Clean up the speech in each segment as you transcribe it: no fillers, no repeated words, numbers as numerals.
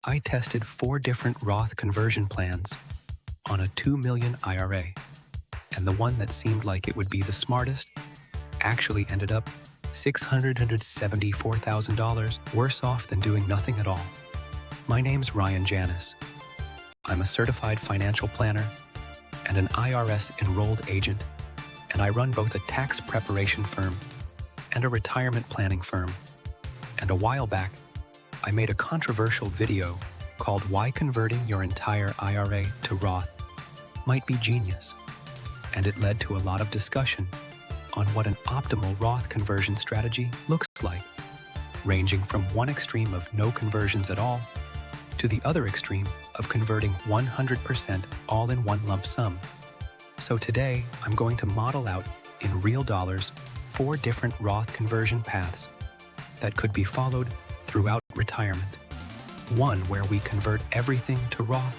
I tested 4 different Roth conversion plans on a 2 million IRA, and the one that seemed like it would be the smartest actually ended up $674,000 worse off than doing nothing at all. My name's Ryan Janis. I'm a certified financial planner and an IRS-enrolled agent, and I run both a tax preparation firm and a retirement planning firm. And a while back, I made a controversial video called Why Converting Your Entire IRA to Roth Might Be Genius, and it led to a lot of discussion on what an optimal Roth conversion strategy looks like, ranging from one extreme of no conversions at all to the other extreme of converting 100% all in one lump sum. So today, I'm going to model out in real dollars 4 different Roth conversion paths that could be followed throughout retirement. One where we convert everything to Roth,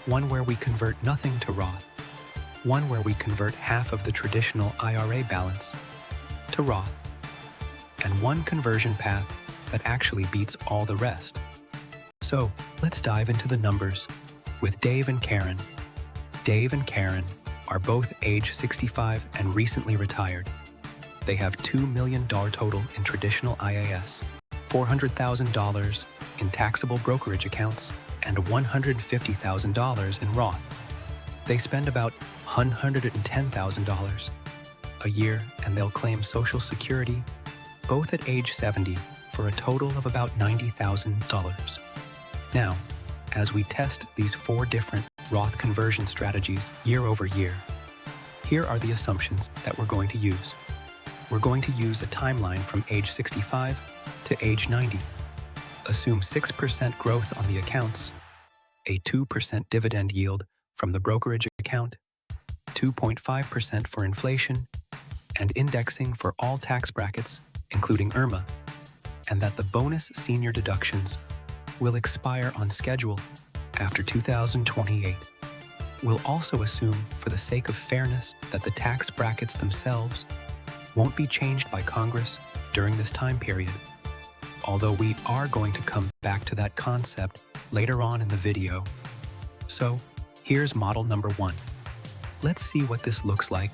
one where we convert nothing to Roth, one where we convert half of the traditional IRA balance to Roth, and one conversion path that actually beats all the rest. So let's dive into the numbers with Dave and Karen. Dave and Karen are both age 65 and recently retired. They have $2 million total in traditional IAS, $400,000 in taxable brokerage accounts, and $150,000 in Roth. They spend about $110,000 a year, and they'll claim Social Security, both at age 70, for a total of about $90,000. Now, as we test these 4 different Roth conversion strategies year over year, here are the assumptions that we're going to use. We're going to use a timeline from age 65 to age 90. Assume 6% growth on the accounts, a 2% dividend yield from the brokerage account, 2.5% for inflation, and indexing for all tax brackets, including IRMA, and that the bonus senior deductions will expire on schedule after 2028. We'll also assume, for the sake of fairness, that the tax brackets themselves won't be changed by Congress during this time period, although we are going to come back to that concept later on in the video. So, here's model number 1. Let's see what this looks like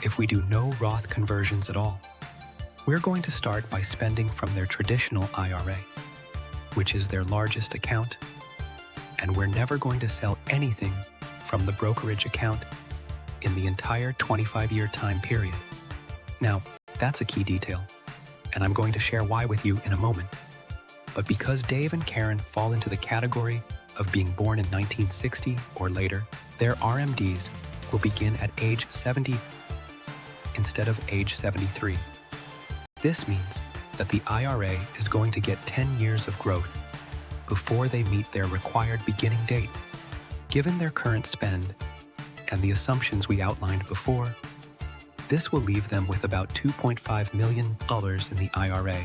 if we do no Roth conversions at all. We're going to start by spending from their traditional IRA, which is their largest account, and we're never going to sell anything from the brokerage account in the entire 25-year time period. Now, that's a key detail, and I'm going to share why with you in a moment. But because Dave and Karen fall into the category of being born in 1960 or later, their RMDs will begin at age 70 instead of age 73. This means that the IRA is going to get 10 years of growth before they meet their required beginning date. Given their current spend and the assumptions we outlined before, this will leave them with about $2.5 million in the IRA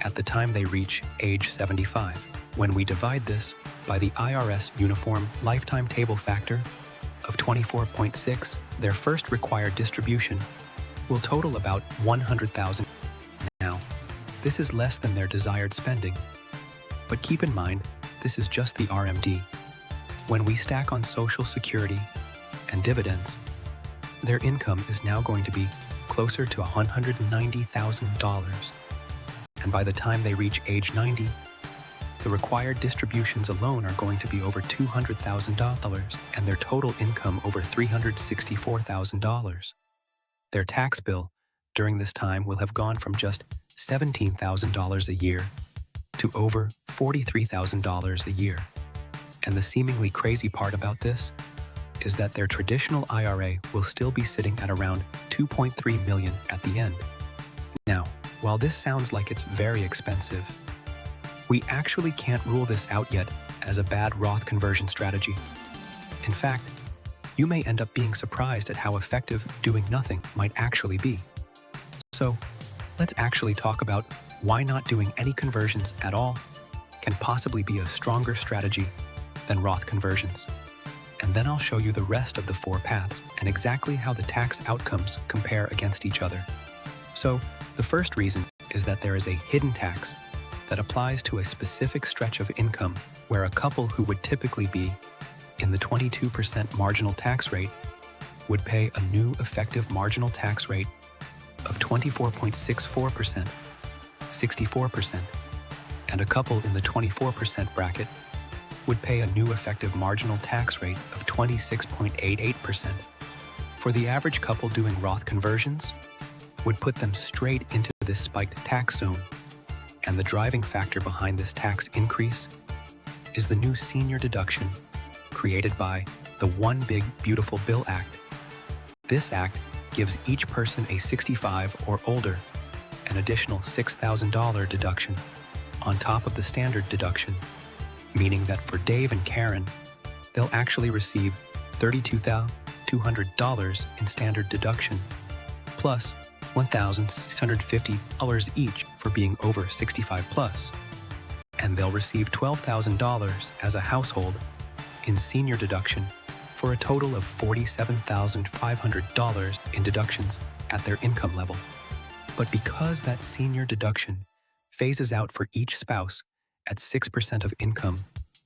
at the time they reach age 75. When we divide this by the IRS Uniform Lifetime Table Factor of 24.6, their first required distribution will total about $100,000. Now, this is less than their desired spending, but keep in mind, this is just the RMD. When we stack on Social Security and dividends, their income is now going to be closer to $190,000. And by the time they reach age 90, the required distributions alone are going to be over $200,000 and their total income over $364,000. Their tax bill during this time will have gone from just $17,000 a year to over $43,000 a year. And the seemingly crazy part about this is that their traditional IRA will still be sitting at around $2.3 million at the end. Now, while this sounds like it's very expensive, we actually can't rule this out yet as a bad Roth conversion strategy. In fact, you may end up being surprised at how effective doing nothing might actually be. So, let's actually talk about why not doing any conversions at all can possibly be a stronger strategy than Roth conversions. And then I'll show you the rest of the 4 paths and exactly how the tax outcomes compare against each other. So, the first reason is that there is a hidden tax that applies to a specific stretch of income where a couple who would typically be in the 22% marginal tax rate would pay a new effective marginal tax rate of 24.64%, 64%, and a couple in the 24% bracket would pay a new effective marginal tax rate of 26.88%. For the average couple doing Roth conversions, would put them straight into this spiked tax zone, and the driving factor behind this tax increase is the new senior deduction created by the One Big Beautiful Bill Act. This act gives each person a 65 or older an additional $6,000 deduction on top of the standard deduction, meaning that for Dave and Karen, they'll actually receive $32,200 in standard deduction, plus $1,650 each for being over 65 plus. And they'll receive $12,000 as a household in senior deduction for a total of $47,500 in deductions at their income level. But because that senior deduction phases out for each spouse at 6% of income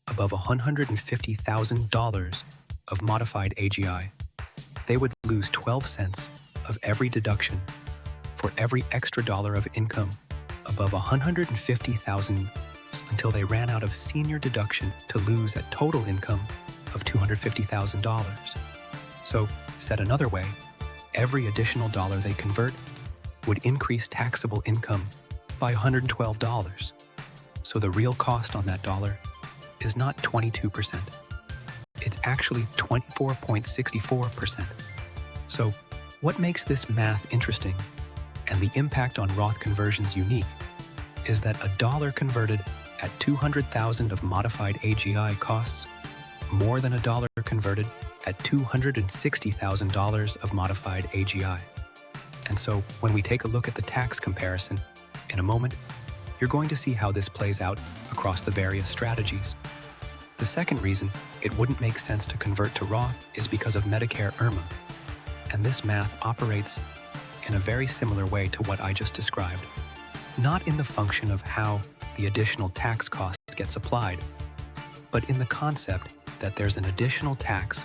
above $150,000 of modified AGI, they would lose 12 cents of every deduction for every extra dollar of income above $150,000 until they ran out of senior deduction to lose at total income of $250,000. So, said another way, every additional dollar they convert would increase taxable income by $112. So the real cost on that dollar is not 22%. It's actually 24.64%. So what makes this math interesting and the impact on Roth conversions unique is that a dollar converted at $200,000 of modified AGI costs more than a dollar converted at $260,000 of modified AGI. And so when we take a look at the tax comparison in a moment, you're going to see how this plays out across the various strategies. The second reason it wouldn't make sense to convert to Roth is because of Medicare IRMA. And this math operates in a very similar way to what I just described, not in the function of how the additional tax cost gets applied, but in the concept that there's an additional tax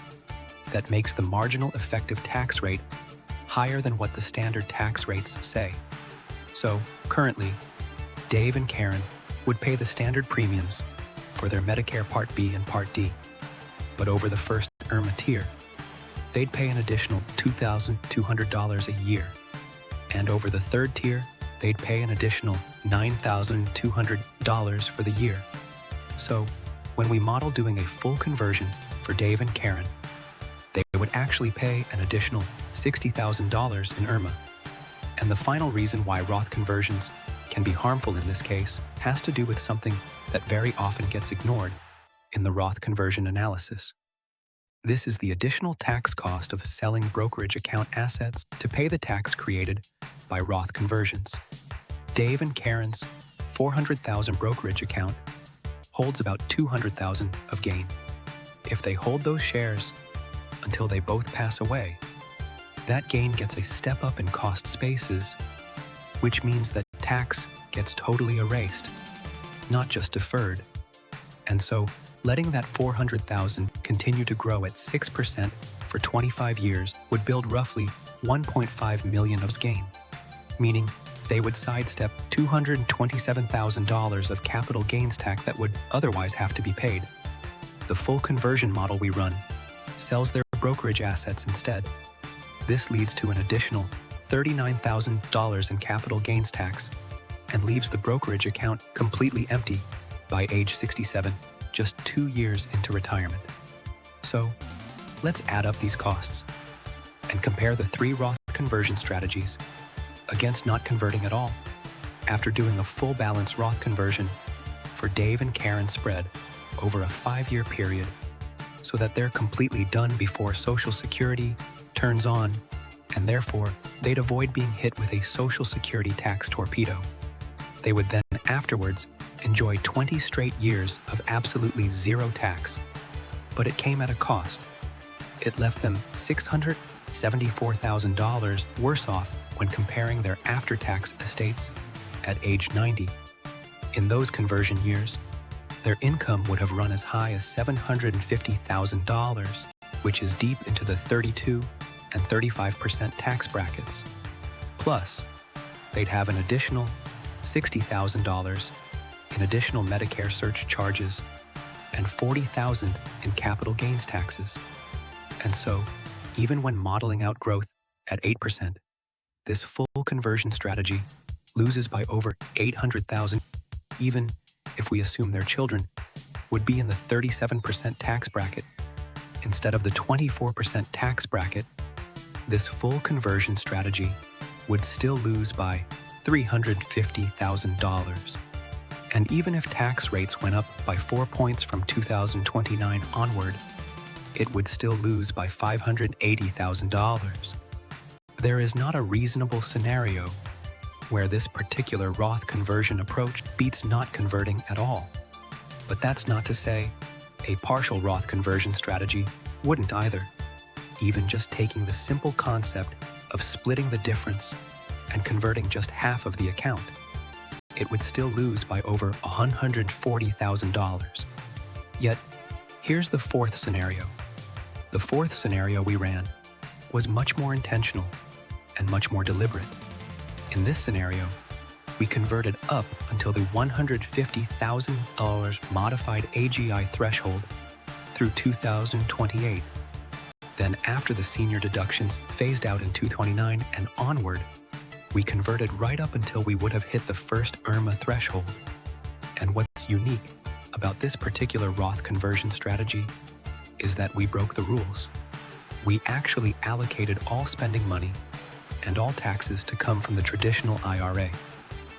that makes the marginal effective tax rate higher than what the standard tax rates say. So, currently, Dave and Karen would pay the standard premiums for their Medicare Part B and Part D, but over the first IRMA tier, they'd pay an additional $2,200 a year, and over the third tier, they'd pay an additional $9,200 for the year. So, when we model doing a full conversion for Dave and Karen, they would actually pay an additional $60,000 in IRMA. And the final reason why Roth conversions can be harmful in this case has to do with something that very often gets ignored in the Roth conversion analysis. This is the additional tax cost of selling brokerage account assets to pay the tax created by Roth conversions. Dave and Karen's $400,000 brokerage account holds about $200,000 of gain. If they hold those shares until they both pass away, that gain gets a step up in cost spaces, which means that tax gets totally erased, not just deferred. And so, letting that $400,000 continue to grow at 6% for 25 years would build roughly $1.5 million of gain, meaning they would sidestep $227,000 of capital gains tax that would otherwise have to be paid. The full conversion model we run sells their brokerage assets instead. This leads to an additional $39,000 in capital gains tax and leaves the brokerage account completely empty by age 67, just 2 years into retirement. So, let's add up these costs and compare the 3 Roth conversion strategies against not converting at all after doing a full balance Roth conversion for Dave and Karen spread over a 5-year period so that they're completely done before Social Security turns on, and therefore they'd avoid being hit with a Social Security tax torpedo. They would then afterwards enjoy 20 straight years of absolutely zero tax. But it came at a cost. It left them $674,000 worse off when comparing their after-tax estates at age 90. In those conversion years, their income would have run as high as $750,000, which is deep into the 32 and 35% tax brackets. Plus, they'd have an additional $60,000 in additional Medicare surge charges and $40,000 in capital gains taxes. And so, even when modeling out growth at 8%, this full conversion strategy loses by over $800,000, even if we assume their children would be in the 37% tax bracket instead of the 24% tax bracket. This full conversion strategy would still lose by $350,000. And even if tax rates went up by 4 points from 2029 onward, it would still lose by $580,000. There is not a reasonable scenario where this particular Roth conversion approach beats not converting at all. But that's not to say a partial Roth conversion strategy wouldn't either. Even just taking the simple concept of splitting the difference and converting just half of the account, it would still lose by over $140,000. Yet, here's the fourth scenario. The fourth scenario we ran was much more intentional and much more deliberate. In this scenario, we converted up until the $150,000 modified AGI threshold through 2028. Then after the senior deductions phased out in 2029 and onward, we converted right up until we would have hit the first IRMA threshold. And what's unique about this particular Roth conversion strategy is that we broke the rules. We actually allocated all spending money and all taxes to come from the traditional IRA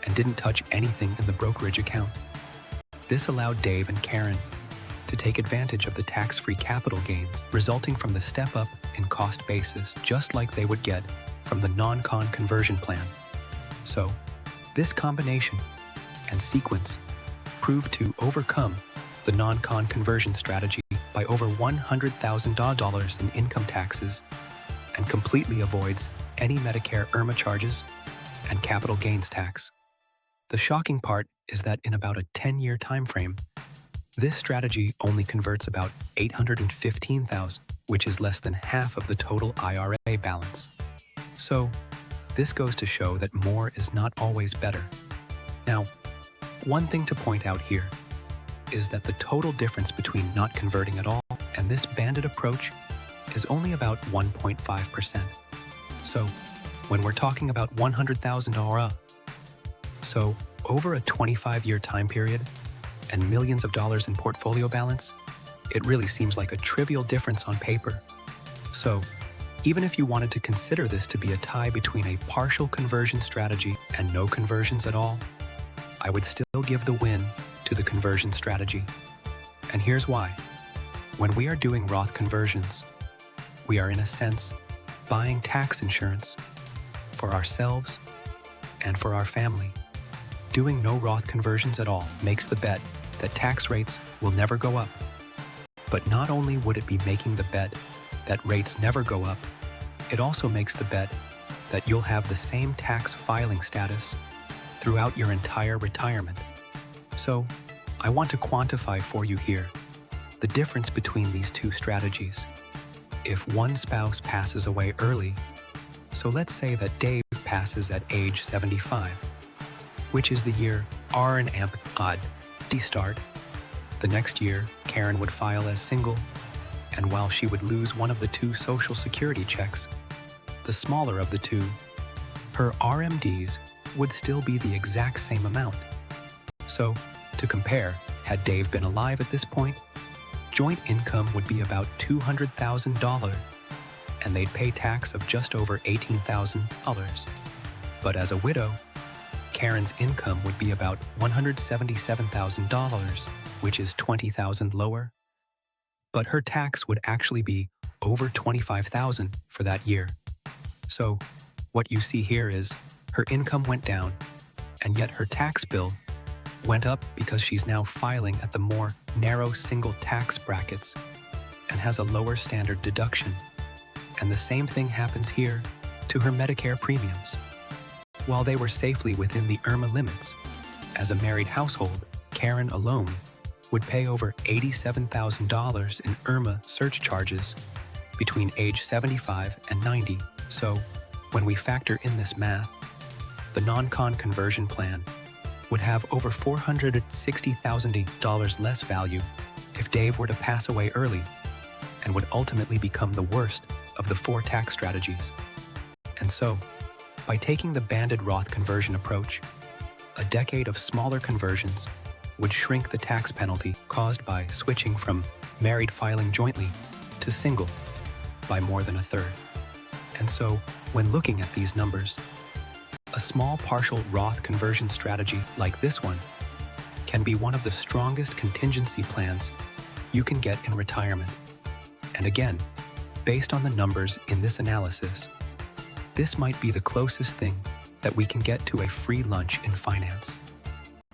and didn't touch anything in the brokerage account. This allowed Dave and Karen to take advantage of the tax-free capital gains resulting from the step-up in cost basis, just like they would get from the non-con conversion plan. So, this combination and sequence proved to overcome the non-con conversion strategy by over $100,000 in income taxes and completely avoids any Medicare IRMA charges and capital gains tax. The shocking part is that in about a 10-year time frame, this strategy only converts about $815,000, which is less than half of the total IRA balance. So, this goes to show that more is not always better. Now, one thing to point out here is that the total difference between not converting at all and this banded approach is only about 1.5%. So, when we're talking about $100,000, so over a 25-year time period and millions of dollars in portfolio balance, it really seems like a trivial difference on paper. So, even if you wanted to consider this to be a tie between a partial conversion strategy and no conversions at all, I would still give the win to the conversion strategy. And here's why. When we are doing Roth conversions, we are in a sense buying tax insurance for ourselves and for our family. Doing no Roth conversions at all makes the bet that tax rates will never go up. But not only would it be making the bet that rates never go up, it also makes the bet that you'll have the same tax filing status throughout your entire retirement. So, I want to quantify for you here the difference between these two strategies. If one spouse passes away early, so let's say that Dave passes at age 75, which is the year R and AMP odd start. The next year, Karen would file as single, and while she would lose one of the two Social Security checks, the smaller of the two, her RMDs would still be the exact same amount. So, to compare, had Dave been alive at this point, joint income would be about $200,000, and they'd pay tax of just over $18,000. But as a widow, Karen's income would be about $177,000, which is $20,000 lower. But her tax would actually be over $25,000 for that year. So, what you see here is her income went down, and yet her tax bill went up because she's now filing at the more narrow single tax brackets and has a lower standard deduction. And the same thing happens here to her Medicare premiums. While they were safely within the IRMA limits, As a married household, Karen alone would pay over $87,000 in IRMA surge charges between age 75 and 90. So, when we factor in this math, the non-con conversion plan would have over $460,000 less value if Dave were to pass away early, and would ultimately become the worst of the 4 tax strategies. And so, by taking the banded Roth conversion approach, a decade of smaller conversions would shrink the tax penalty caused by switching from married filing jointly to single by more than a third. And so, when looking at these numbers, a small partial Roth conversion strategy like this one can be one of the strongest contingency plans you can get in retirement. And again, based on the numbers in this analysis, this might be the closest thing that we can get to a free lunch in finance.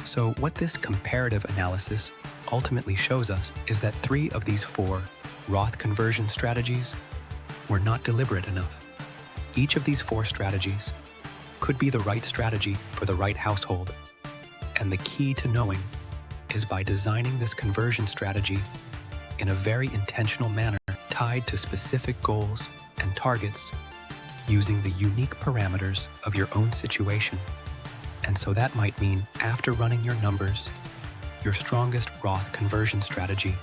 So what this comparative analysis ultimately shows us is that 3 of these 4 Roth conversion strategies were not deliberate enough. Each of these 4 strategies could be the right strategy for the right household. And the key to knowing is by designing this conversion strategy in a very intentional manner tied to specific goals and targets using the unique parameters of your own situation. And so that might mean after running your numbers, your strongest Roth conversion strategy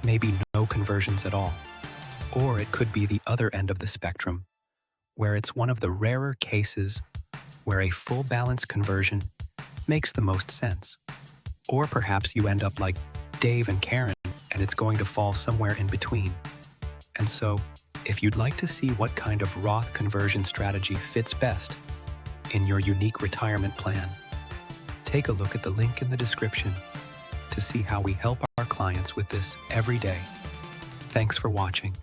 may be no conversions at all. Or it could be the other end of the spectrum, where it's one of the rarer cases where a full balance conversion makes the most sense. Or perhaps you end up like Dave and Karen, and it's going to fall somewhere in between. And so, if you'd like to see what kind of Roth conversion strategy fits best in your unique retirement plan, take a look at the link in the description to see how we help our clients with this every day. Thanks for watching.